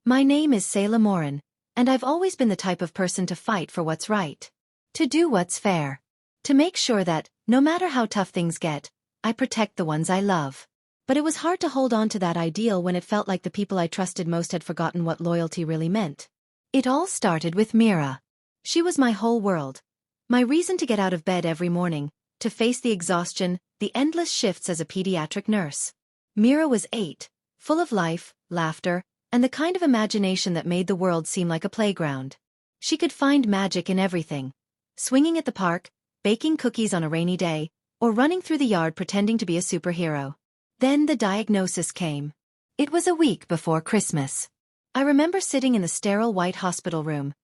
My name is Sayla Morin, and I've always been the type of person to fight for what's right. To do what's fair. To make sure that, no matter how tough things get, I protect the ones I love. But it was hard to hold on to that ideal when it felt like the people I trusted most had forgotten what loyalty really meant. It all started with Mira. She was my whole world. My reason to get out of bed every morning, to face the exhaustion, the endless shifts as a pediatric nurse. Mira was 8, full of life, laughter, and the kind of imagination that made the world seem like a playground. She could find magic in everything. Swinging at the park, baking cookies on a rainy day, or running through the yard pretending to be a superhero. Then the diagnosis came. It was a week before Christmas. I remember sitting in the sterile white hospital room,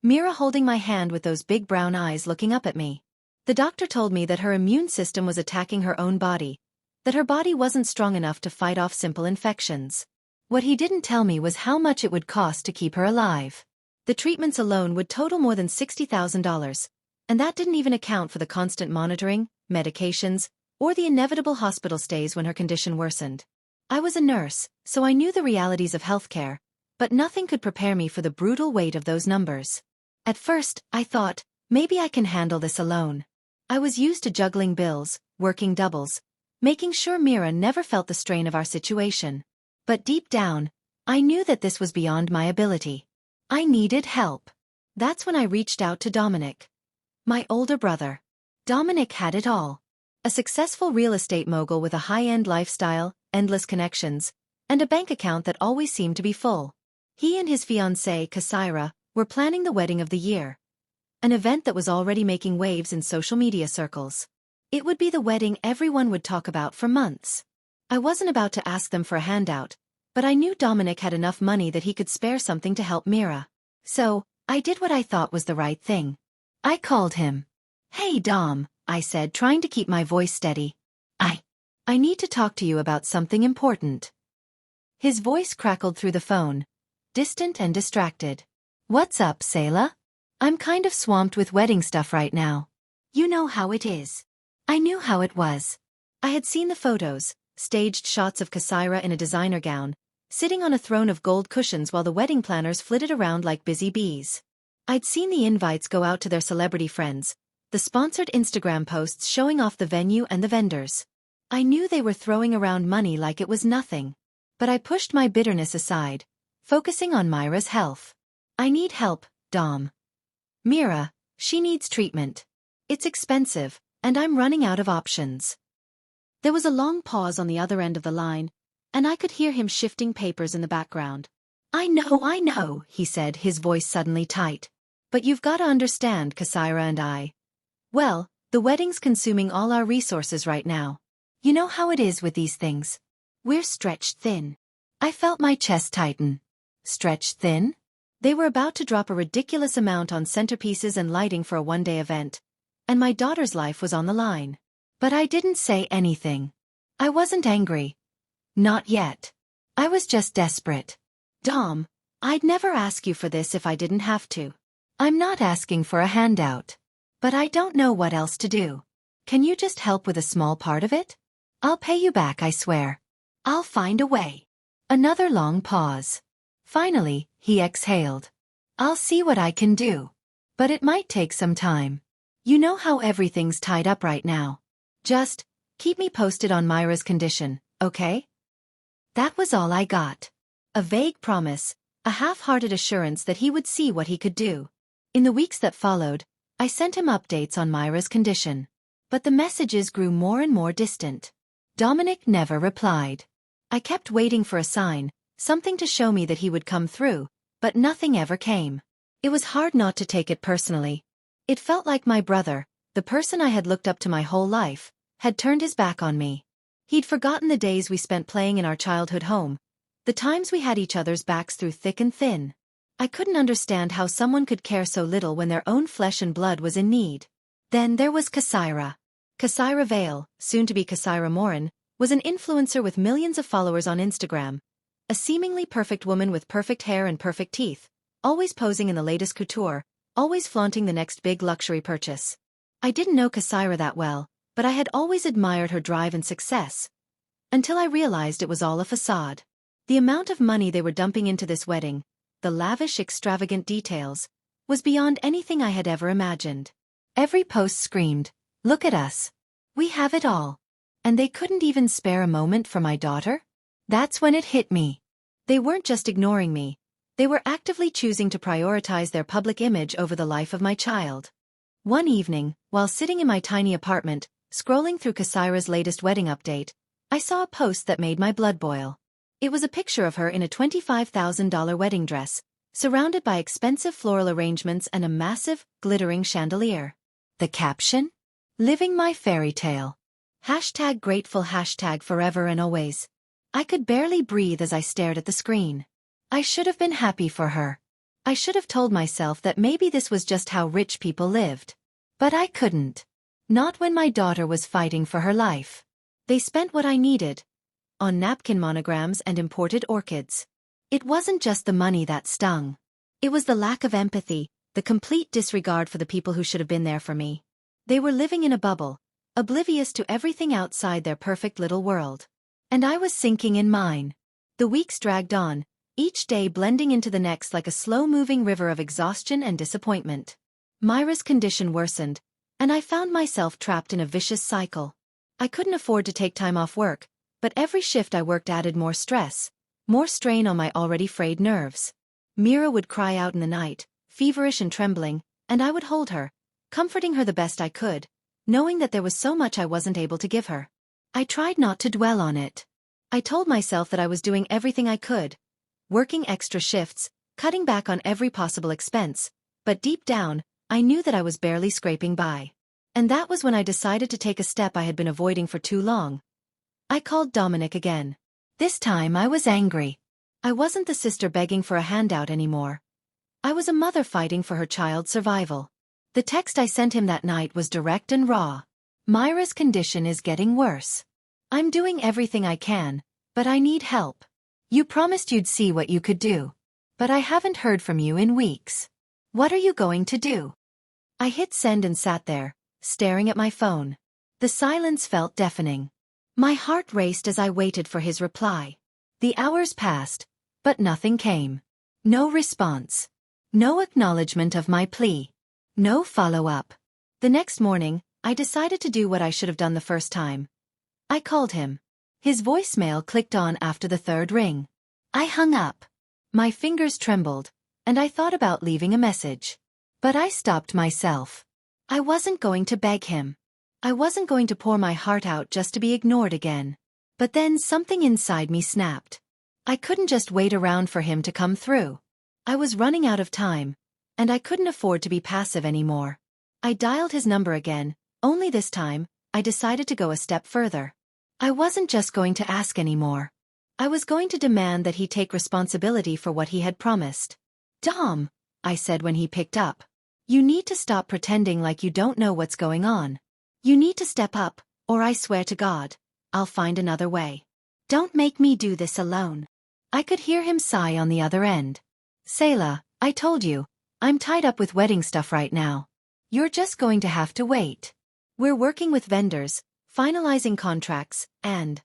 Mira holding my hand with those big brown eyes looking up at me. The doctor told me that her immune system was attacking her own body, that her body wasn't strong enough to fight off simple infections. What he didn't tell me was how much it would cost to keep her alive. The treatments alone would total more than $60,000, and that didn't even account for the constant monitoring, medications, or the inevitable hospital stays when her condition worsened. I was a nurse, so I knew the realities of healthcare, but nothing could prepare me for the brutal weight of those numbers. At first, I thought, maybe I can handle this alone. I was used to juggling bills, working doubles, making sure Mira never felt the strain of our situation. But deep down, I knew that this was beyond my ability. I needed help. That's when I reached out to Dominic. My older brother. Dominic had it all. A successful real estate mogul with a high-end lifestyle, endless connections, and a bank account that always seemed to be full. He and his fiancée, Kasaira, were planning the wedding of the year. An event that was already making waves in social media circles. It would be the wedding everyone would talk about for months. I wasn't about to ask them for a handout, but I knew Dominic had enough money that he could spare something to help Mira. So, I did what I thought was the right thing. I called him. "Hey Dom," I said, trying to keep my voice steady. I need to talk to you about something important." His voice crackled through the phone, distant and distracted. "What's up, Sayla? I'm kind of swamped with wedding stuff right now. You know how it is." I knew how it was. I had seen the photos, staged shots of Kasaira in a designer gown, sitting on a throne of gold cushions while the wedding planners flitted around like busy bees. I'd seen the invites go out to their celebrity friends, the sponsored Instagram posts showing off the venue and the vendors. I knew they were throwing around money like it was nothing. But I pushed my bitterness aside, focusing on Myra's health. "I need help, Dom. Mira, she needs treatment. It's expensive, and I'm running out of options." There was a long pause on the other end of the line, and I could hear him shifting papers in the background. I know, he said, his voice suddenly tight. "But you've got to understand, Kasaira and I. Well, the wedding's consuming all our resources right now. You know how it is with these things. We're stretched thin." I felt my chest tighten. Stretched thin? They were about to drop a ridiculous amount on centerpieces and lighting for a one-day event, and my daughter's life was on the line. But I didn't say anything. I wasn't angry. Not yet. I was just desperate. "Dom, I'd never ask you for this if I didn't have to. I'm not asking for a handout. But I don't know what else to do. Can you just help with a small part of it? I'll pay you back, I swear. I'll find a way." Another long pause. Finally, he exhaled. "I'll see what I can do. But it might take some time. You know how everything's tied up right now. Just keep me posted on Myra's condition, okay?" That was all I got. A vague promise, a half-hearted assurance that he would see what he could do. In the weeks that followed, I sent him updates on Myra's condition. But the messages grew more and more distant. Dominic never replied. I kept waiting for a sign, something to show me that he would come through, but nothing ever came. It was hard not to take it personally. It felt like my brother, the person I had looked up to my whole life, had turned his back on me. He'd forgotten the days we spent playing in our childhood home, the times we had each other's backs through thick and thin. I couldn't understand how someone could care so little when their own flesh and blood was in need. Then there was Kasaira. Kasaira Vale, soon to be Kasaira Morin, was an influencer with millions of followers on Instagram. A seemingly perfect woman with perfect hair and perfect teeth, always posing in the latest couture, always flaunting the next big luxury purchase. I didn't know Kasaira that well, but I had always admired her drive and success. Until I realized it was all a facade. The amount of money they were dumping into this wedding, the lavish, extravagant details, was beyond anything I had ever imagined. Every post screamed, "Look at us. We have it all." And they couldn't even spare a moment for my daughter? That's when it hit me. They weren't just ignoring me. They were actively choosing to prioritize their public image over the life of my child. One evening, while sitting in my tiny apartment, scrolling through Kasaira's latest wedding update, I saw a post that made my blood boil. It was a picture of her in a $25,000 wedding dress, surrounded by expensive floral arrangements and a massive, glittering chandelier. The caption? "Living my fairy tale. #grateful #forever and always." I could barely breathe as I stared at the screen. I should have been happy for her. I should have told myself that maybe this was just how rich people lived. But I couldn't. Not when my daughter was fighting for her life. They spent what I needed on napkin monograms and imported orchids. It wasn't just the money that stung. It was the lack of empathy, the complete disregard for the people who should have been there for me. They were living in a bubble, oblivious to everything outside their perfect little world. And I was sinking in mine. The weeks dragged on, each day blending into the next like a slow-moving river of exhaustion and disappointment. Myra's condition worsened, and I found myself trapped in a vicious cycle. I couldn't afford to take time off work, but every shift I worked added more stress, more strain on my already frayed nerves. Mira would cry out in the night, feverish and trembling, and I would hold her, comforting her the best I could, knowing that there was so much I wasn't able to give her. I tried not to dwell on it. I told myself that I was doing everything I could, working extra shifts, cutting back on every possible expense, but deep down, I knew that I was barely scraping by. And that was when I decided to take a step I had been avoiding for too long. I called Dominic again. This time I was angry. I wasn't the sister begging for a handout anymore. I was a mother fighting for her child's survival. The text I sent him that night was direct and raw. "Myra's condition is getting worse. I'm doing everything I can, but I need help. You promised you'd see what you could do. But I haven't heard from you in weeks. What are you going to do?" I hit send and sat there, staring at my phone. The silence felt deafening. My heart raced as I waited for his reply. The hours passed, but nothing came. No response. No acknowledgement of my plea. No follow-up. The next morning, I decided to do what I should have done the first time. I called him. His voicemail clicked on after the third ring. I hung up. My fingers trembled, and I thought about leaving a message. But I stopped myself. I wasn't going to beg him. I wasn't going to pour my heart out just to be ignored again. But then something inside me snapped. I couldn't just wait around for him to come through. I was running out of time, and I couldn't afford to be passive anymore. I dialed his number again, only this time, I decided to go a step further. I wasn't just going to ask anymore. I was going to demand that he take responsibility for what he had promised. "Dom," I said when he picked up. "You need to stop pretending like you don't know what's going on. You need to step up, or I swear to God, I'll find another way. Don't make me do this alone." I could hear him sigh on the other end. "Sayla, I told you, I'm tied up with wedding stuff right now. You're just going to have to wait. We're working with vendors, finalizing contracts, and—"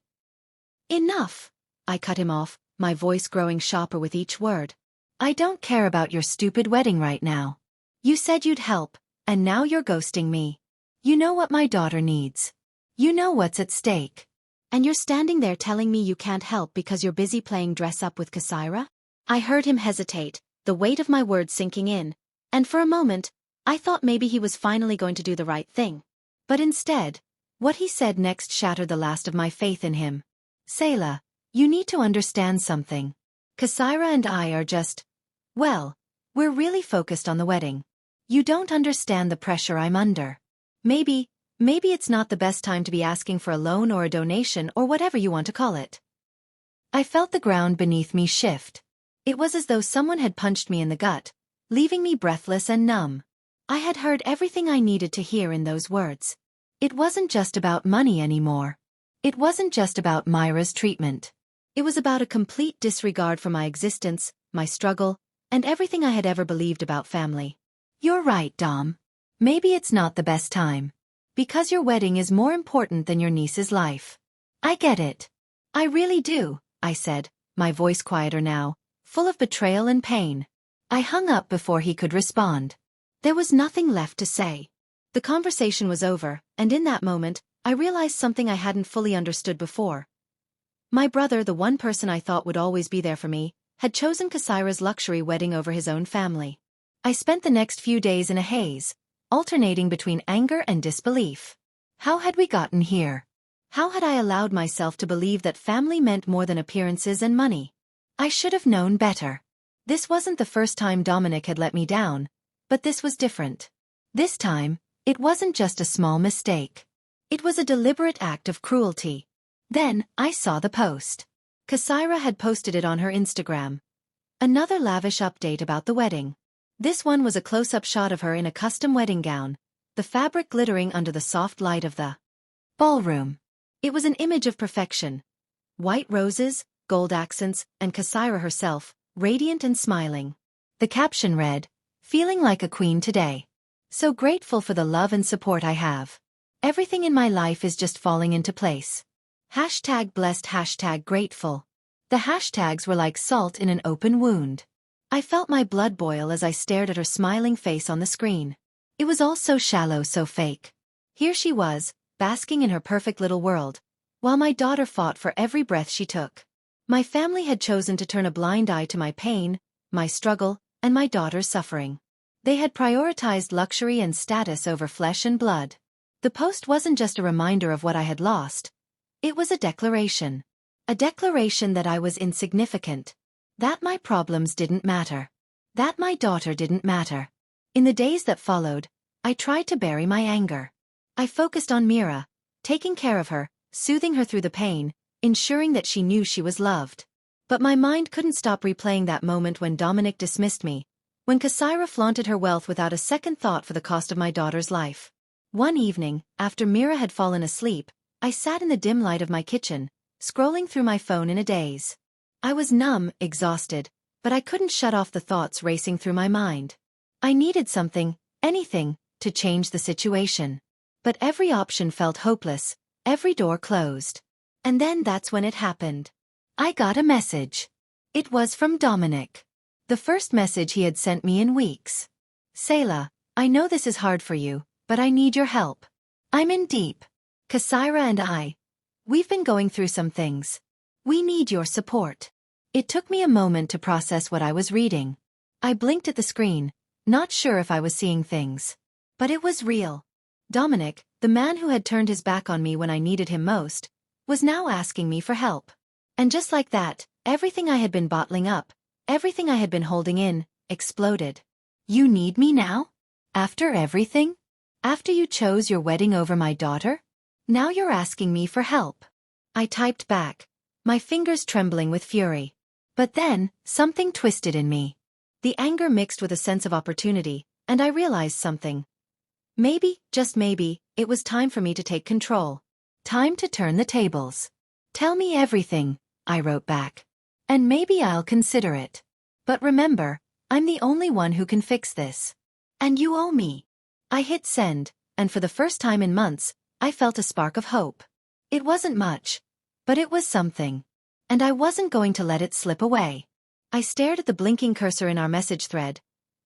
"Enough!" I cut him off, my voice growing sharper with each word. "I don't care about your stupid wedding right now. You said you'd help, and now you're ghosting me. You know what my daughter needs. You know what's at stake. And you're standing there telling me you can't help because you're busy playing dress-up with Kasaira?" I heard him hesitate, the weight of my words sinking in, and for a moment, I thought maybe he was finally going to do the right thing. But instead, what he said next shattered the last of my faith in him. "Sayla, you need to understand something. Kasaira and I are just, well, we're really focused on the wedding. You don't understand the pressure I'm under. Maybe it's not the best time to be asking for a loan or a donation or whatever you want to call it." I felt the ground beneath me shift. It was as though someone had punched me in the gut, leaving me breathless and numb. I had heard everything I needed to hear in those words. It wasn't just about money anymore. It wasn't just about Myra's treatment. It was about a complete disregard for my existence, my struggle, and everything I had ever believed about family. "You're right, Dom. Maybe it's not the best time. Because your wedding is more important than your niece's life. I get it. I really do," I said, my voice quieter now, full of betrayal and pain. I hung up before he could respond. There was nothing left to say. The conversation was over, and in that moment, I realized something I hadn't fully understood before. My brother, the one person I thought would always be there for me, had chosen Kasaira's luxury wedding over his own family. I spent the next few days in a haze, alternating between anger and disbelief. How had we gotten here? How had I allowed myself to believe that family meant more than appearances and money? I should have known better. This wasn't the first time Dominic had let me down, but this was different. This time, it wasn't just a small mistake. It was a deliberate act of cruelty. Then, I saw the post. Kasaira had posted it on her Instagram. Another lavish update about the wedding. This one was a close-up shot of her in a custom wedding gown, the fabric glittering under the soft light of the ballroom. It was an image of perfection. White roses, gold accents, and Kasaira herself, radiant and smiling. The caption read, "Feeling like a queen today. So grateful for the love and support I have. Everything in my life is just falling into place. #blessed, #grateful. The hashtags were like salt in an open wound. I felt my blood boil as I stared at her smiling face on the screen. It was all so shallow, so fake. Here she was, basking in her perfect little world, while my daughter fought for every breath she took. My family had chosen to turn a blind eye to my pain, my struggle, and my daughter's suffering. They had prioritized luxury and status over flesh and blood. The post wasn't just a reminder of what I had lost. It was a declaration. A declaration that I was insignificant. That my problems didn't matter. That my daughter didn't matter. In the days that followed, I tried to bury my anger. I focused on Mira, taking care of her, soothing her through the pain, ensuring that she knew she was loved. But my mind couldn't stop replaying that moment when Dominic dismissed me, when Kasaira flaunted her wealth without a second thought for the cost of my daughter's life. One evening, after Mira had fallen asleep, I sat in the dim light of my kitchen, scrolling through my phone in a daze. I was numb, exhausted, but I couldn't shut off the thoughts racing through my mind. I needed something, anything, to change the situation. But every option felt hopeless, every door closed. And then that's when it happened. I got a message. It was from Dominic. The first message he had sent me in weeks. "Sayla, I know this is hard for you, but I need your help. I'm in deep. Kasaira and we've been going through some things. We need your support." It took me a moment to process what I was reading. I blinked at the screen, not sure if I was seeing things. But it was real. Dominic, the man who had turned his back on me when I needed him most, was now asking me for help. And just like that, everything I had been bottling up, everything I had been holding in, exploded. "You need me now? After everything? After you chose your wedding over my daughter? Now you're asking me for help?" I typed back, my fingers trembling with fury. But then, something twisted in me. The anger mixed with a sense of opportunity, and I realized something. Maybe, just maybe, it was time for me to take control. Time to turn the tables. "Tell me everything," I wrote back. "And maybe I'll consider it. But remember, I'm the only one who can fix this. And you owe me." I hit send, and for the first time in months, I felt a spark of hope. It wasn't much, but it was something. And I wasn't going to let it slip away. I stared at the blinking cursor in our message thread,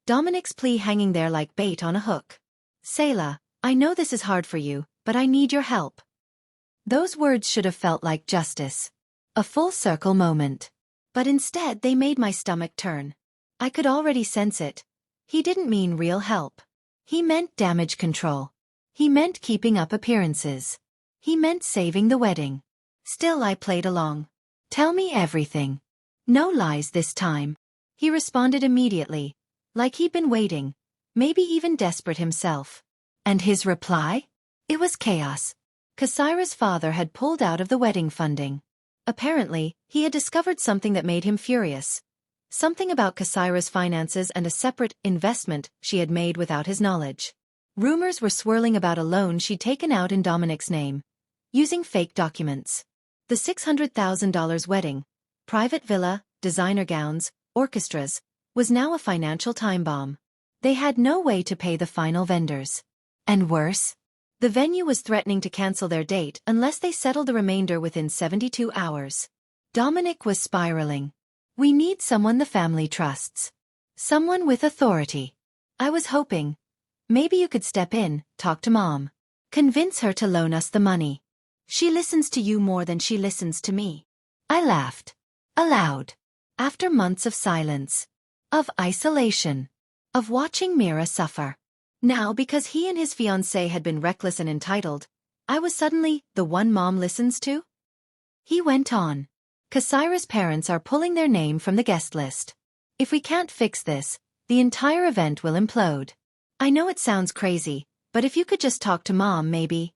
Dominic's plea hanging there like bait on a hook. "Sayla, I know this is hard for you, but I need your help." Those words should have felt like justice. A full circle moment. But instead they made my stomach turn. I could already sense it. He didn't mean real help. He meant damage control. He meant keeping up appearances. He meant saving the wedding. Still I played along. "Tell me everything. No lies this time." He responded immediately, like he'd been waiting, maybe even desperate himself. And his reply? It was chaos. Kasaira's father had pulled out of the wedding funding. Apparently, he had discovered something that made him furious. Something about Kasaira's finances and a separate investment she had made without his knowledge. Rumors were swirling about a loan she'd taken out in Dominic's name, using fake documents. The $600,000 wedding, private villa, designer gowns, orchestras, was now a financial time bomb. They had no way to pay the final vendors. And worse, the venue was threatening to cancel their date unless they settled the remainder within 72 hours. Dominic was spiraling. We need someone the family trusts. Someone with authority. I was hoping. Maybe you could step in, talk to Mom. Convince her to loan us the money. She listens to you more than she listens to me. I laughed. Aloud. After months of silence. Of isolation. Of watching Mira suffer. Now, because he and his fiancée had been reckless and entitled, I was suddenly the one Mom listens to? He went on. Kasaira's parents are pulling their name from the guest list. If we can't fix this, the entire event will implode. I know it sounds crazy, but if you could just talk to Mom, maybe.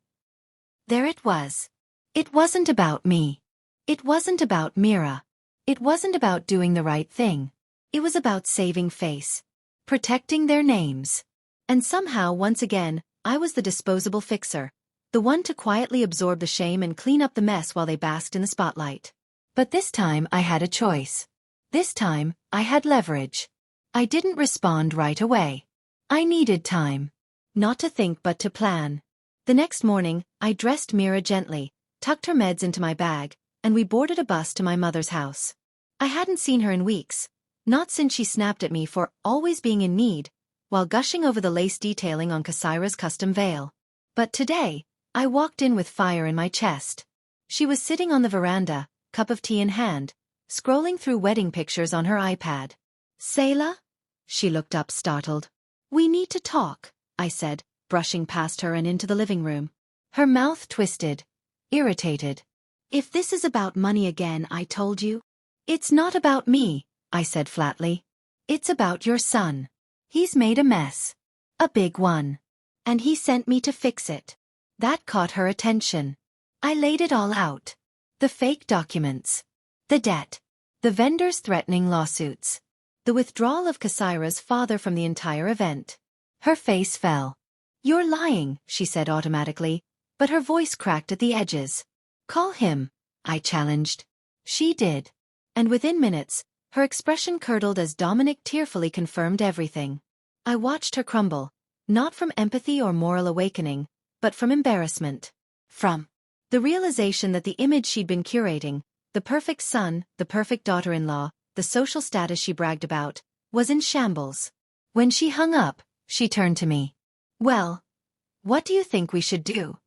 There it was. It wasn't about me. It wasn't about Mira. It wasn't about doing the right thing. It was about saving face. Protecting their names. And somehow, once again, I was the disposable fixer. The one to quietly absorb the shame and clean up the mess while they basked in the spotlight. But this time I had a choice. This time, I had leverage. I didn't respond right away. I needed time. Not to think but to plan. The next morning, I dressed Mira gently, tucked her meds into my bag, and we boarded a bus to my mother's house. I hadn't seen her in weeks, not since she snapped at me for always being in need, while gushing over the lace detailing on Kasaira's custom veil. But today, I walked in with fire in my chest. She was sitting on the veranda, cup of tea in hand, scrolling through wedding pictures on her iPad. Sayla? She looked up startled. We need to talk, I said, brushing past her and into the living room. Her mouth twisted, irritated. If this is about money again, I told you. It's not about me, I said flatly. It's about your son. He's made a mess. A big one. And he sent me to fix it. That caught her attention. I laid it all out. The fake documents. The debt. The vendors threatening lawsuits. The withdrawal of Kasaira's father from the entire event. Her face fell. You're lying, she said automatically, but her voice cracked at the edges. Call him, I challenged. She did. And within minutes, her expression curdled as Dominic tearfully confirmed everything. I watched her crumble, not from empathy or moral awakening, but from embarrassment. From the realization that the image she'd been curating, the perfect son, the perfect daughter-in-law, the social status she bragged about, was in shambles. When she hung up, she turned to me. Well, what do you think we should do?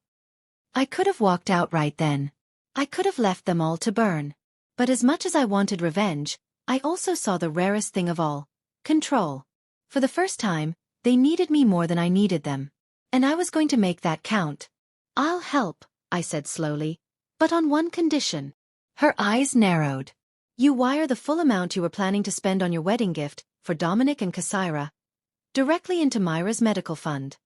I could have walked out right then. I could have left them all to burn. But as much as I wanted revenge, I also saw the rarest thing of all, control. For the first time, they needed me more than I needed them. And I was going to make that count. I'll help, I said slowly, but on one condition. Her eyes narrowed. You wire the full amount you were planning to spend on your wedding gift, for Dominic and Kasaira, directly into Myra's medical fund.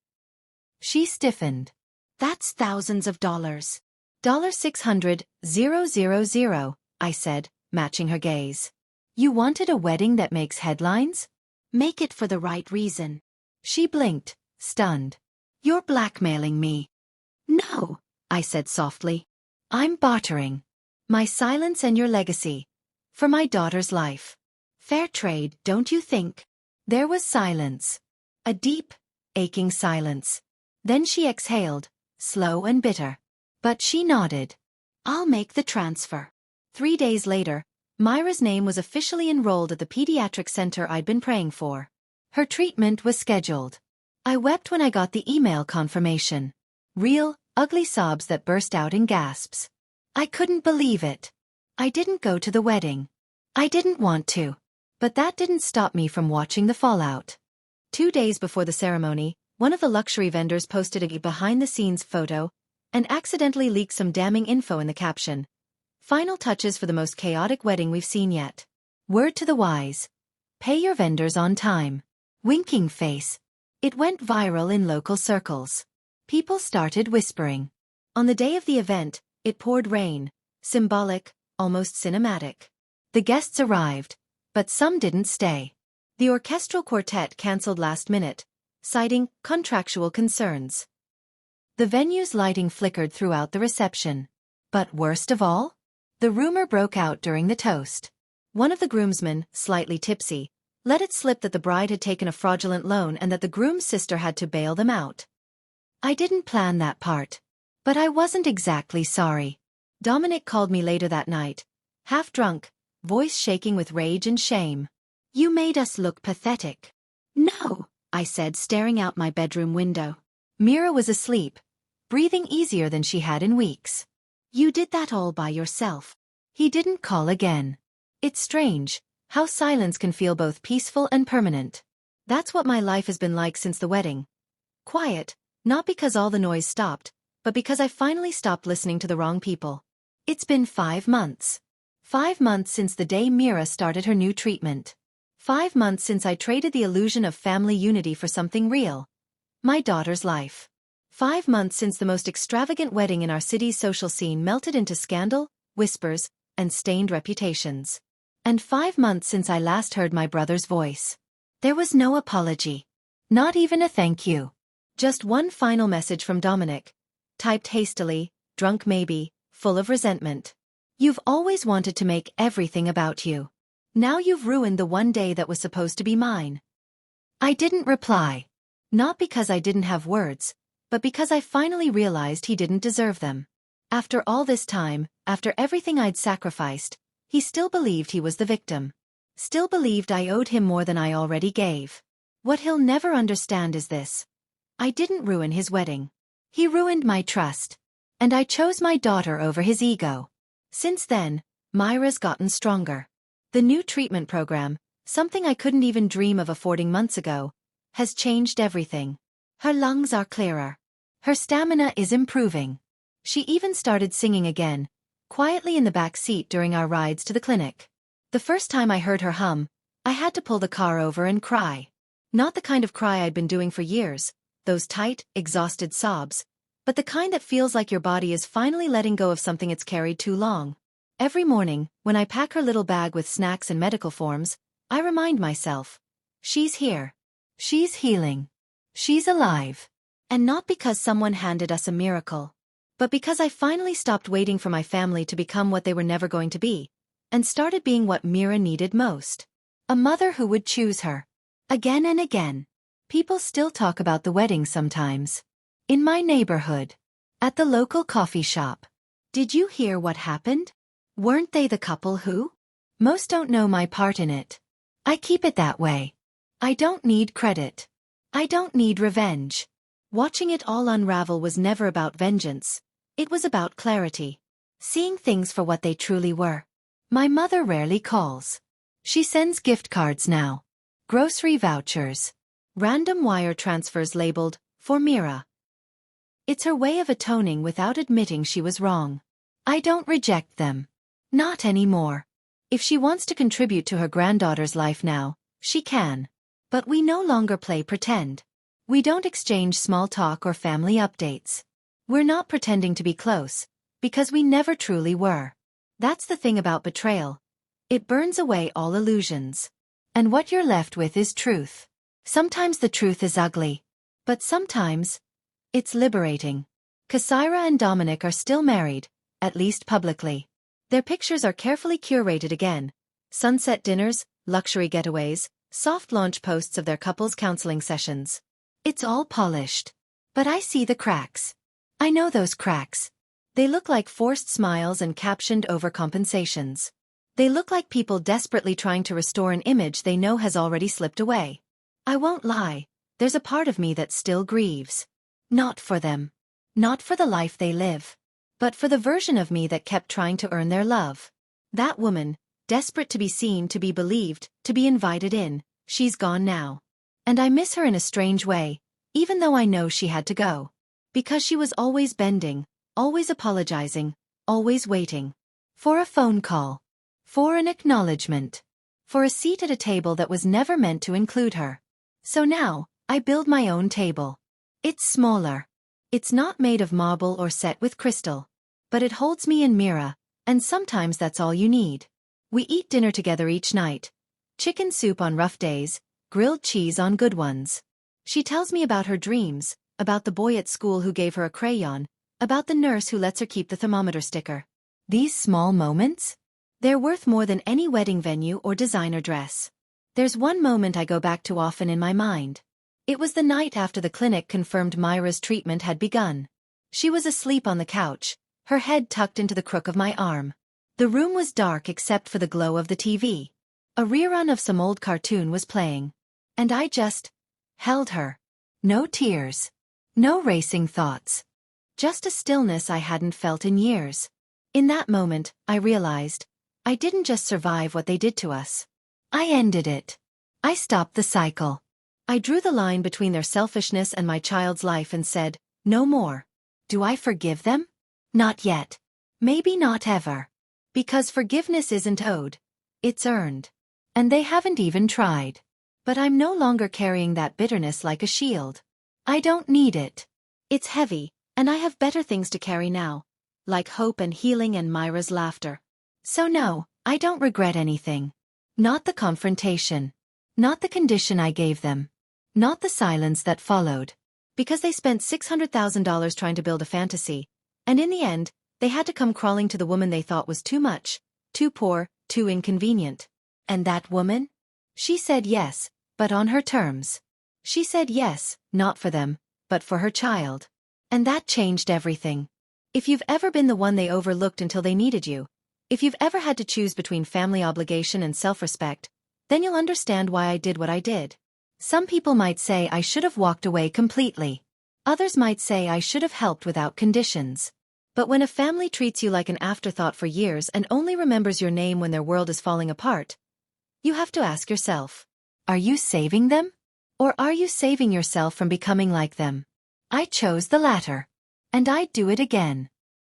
She stiffened. That's thousands of dollars. $600,000, I said, matching her gaze. You wanted a wedding that makes headlines? Make it for the right reason. She blinked, stunned. You're blackmailing me. No, I said softly. I'm bartering. My silence and your legacy. For my daughter's life. Fair trade, don't you think? There was silence. A deep, aching silence. Then she exhaled, slow and bitter. But she nodded. I'll make the transfer. 3 days later, Myra's name was officially enrolled at the pediatric center I'd been praying for. Her treatment was scheduled. I wept when I got the email confirmation. Real, ugly sobs that burst out in gasps. I couldn't believe it. I didn't go to the wedding. I didn't want to. But that didn't stop me from watching the fallout. 2 days before the ceremony, one of the luxury vendors posted a behind-the-scenes photo and accidentally leaked some damning info in the caption. Final touches for the most chaotic wedding we've seen yet. Word to the wise. Pay your vendors on time. Winking face. It went viral in local circles. People started whispering. On the day of the event, it poured rain. Symbolic, almost cinematic. The guests arrived, but some didn't stay. The orchestral quartet canceled last minute, citing contractual concerns. The venue's lighting flickered throughout the reception. But worst of all? The rumor broke out during the toast. One of the groomsmen, slightly tipsy, let it slip that the bride had taken a fraudulent loan and that the groom's sister had to bail them out. I didn't plan that part. But I wasn't exactly sorry. Dominic called me later that night, half drunk, voice shaking with rage and shame. "You made us look pathetic." "No," I said, staring out my bedroom window. Mira was asleep, breathing easier than she had in weeks. "You did that all by yourself." He didn't call again. It's strange how silence can feel both peaceful and permanent. That's what my life has been like since the wedding. Quiet, not because all the noise stopped, but because I finally stopped listening to the wrong people. It's been 5 months. 5 months since the day Mira started her new treatment. 5 months since I traded the illusion of family unity for something real. My daughter's life. 5 months since the most extravagant wedding in our city's social scene melted into scandal, whispers, and stained reputations. And 5 months since I last heard my brother's voice. There was no apology. Not even a thank you. Just one final message from Dominic. Typed hastily, drunk maybe, full of resentment. "You've always wanted to make everything about you. Now you've ruined the one day that was supposed to be mine." I didn't reply. Not because I didn't have words, but because I finally realized he didn't deserve them. After all this time, after everything I'd sacrificed, he still believed he was the victim. Still believed I owed him more than I already gave. What he'll never understand is this. I didn't ruin his wedding. He ruined my trust. And I chose my daughter over his ego. Since then, Myra's gotten stronger. The new treatment program, something I couldn't even dream of affording months ago, has changed everything. Her lungs are clearer. Her stamina is improving. She even started singing again, quietly in the back seat during our rides to the clinic. The first time I heard her hum, I had to pull the car over and cry. Not the kind of cry I'd been doing for years, those tight, exhausted sobs, but the kind that feels like your body is finally letting go of something it's carried too long. Every morning, when I pack her little bag with snacks and medical forms, I remind myself, she's here. She's healing. She's alive. And not because someone handed us a miracle, but because I finally stopped waiting for my family to become what they were never going to be, and started being what Mira needed most. A mother who would choose her. Again and again. People still talk about the wedding sometimes. In my neighborhood. At the local coffee shop. Did you hear what happened? Weren't they the couple who? Most don't know my part in it. I keep it that way. I don't need credit. I don't need revenge. Watching it all unravel was never about vengeance. It was about clarity. Seeing things for what they truly were. My mother rarely calls. She sends gift cards now. Grocery vouchers. Random wire transfers labeled, "For Mira." It's her way of atoning without admitting she was wrong. I don't reject them. Not anymore. If she wants to contribute to her granddaughter's life now, she can. But we no longer play pretend. We don't exchange small talk or family updates. We're not pretending to be close, because we never truly were. That's the thing about betrayal. It burns away all illusions. And what you're left with is truth. Sometimes the truth is ugly. But sometimes, it's liberating. Cassira and Dominic are still married, at least publicly. Their pictures are carefully curated again. Sunset dinners, luxury getaways, soft launch posts of their couple's counseling sessions. It's all polished. But I see the cracks. I know those cracks. They look like forced smiles and captioned overcompensations. They look like people desperately trying to restore an image they know has already slipped away. I won't lie, there's a part of me that still grieves. Not for them. Not for the life they live. But for the version of me that kept trying to earn their love. That woman, desperate to be seen, to be believed, to be invited in, she's gone now. And I miss her in a strange way, even though I know she had to go. Because she was always bending, always apologizing, always waiting. For a phone call. For an acknowledgement. For a seat at a table that was never meant to include her. So now, I build my own table. It's smaller. It's not made of marble or set with crystal. But it holds me and Mira, and sometimes that's all you need. We eat dinner together each night. Chicken soup on rough days, grilled cheese on good ones. She tells me about her dreams, about the boy at school who gave her a crayon, about the nurse who lets her keep the thermometer sticker. These small moments? They're worth more than any wedding venue or designer dress. There's one moment I go back to often in my mind. It was the night after the clinic confirmed Myra's treatment had begun. She was asleep on the couch, her head tucked into the crook of my arm. The room was dark except for the glow of the TV. A rerun of some old cartoon was playing. And I just held her. No tears. No racing thoughts. Just a stillness I hadn't felt in years. In that moment, I realized, I didn't just survive what they did to us. I ended it. I stopped the cycle. I drew the line between their selfishness and my child's life and said, no more. Do I forgive them? Not yet. Maybe not ever. Because forgiveness isn't owed. It's earned. And they haven't even tried. But I'm no longer carrying that bitterness like a shield. I don't need it. It's heavy, and I have better things to carry now, like hope and healing and Myra's laughter. So no, I don't regret anything. Not the confrontation. Not the condition I gave them. Not the silence that followed. Because they spent $600,000 trying to build a fantasy, and in the end, they had to come crawling to the woman they thought was too much, too poor, too inconvenient. And that woman? She said yes, but on her terms. She said yes, not for them, but for her child. And that changed everything. If you've ever been the one they overlooked until they needed you, if you've ever had to choose between family obligation and self-respect, then you'll understand why I did what I did. Some people might say I should have walked away completely. Others might say I should have helped without conditions. But when a family treats you like an afterthought for years and only remembers your name when their world is falling apart, you have to ask yourself, are you saving them? Or are you saving yourself from becoming like them? I chose the latter. And I'd do it again.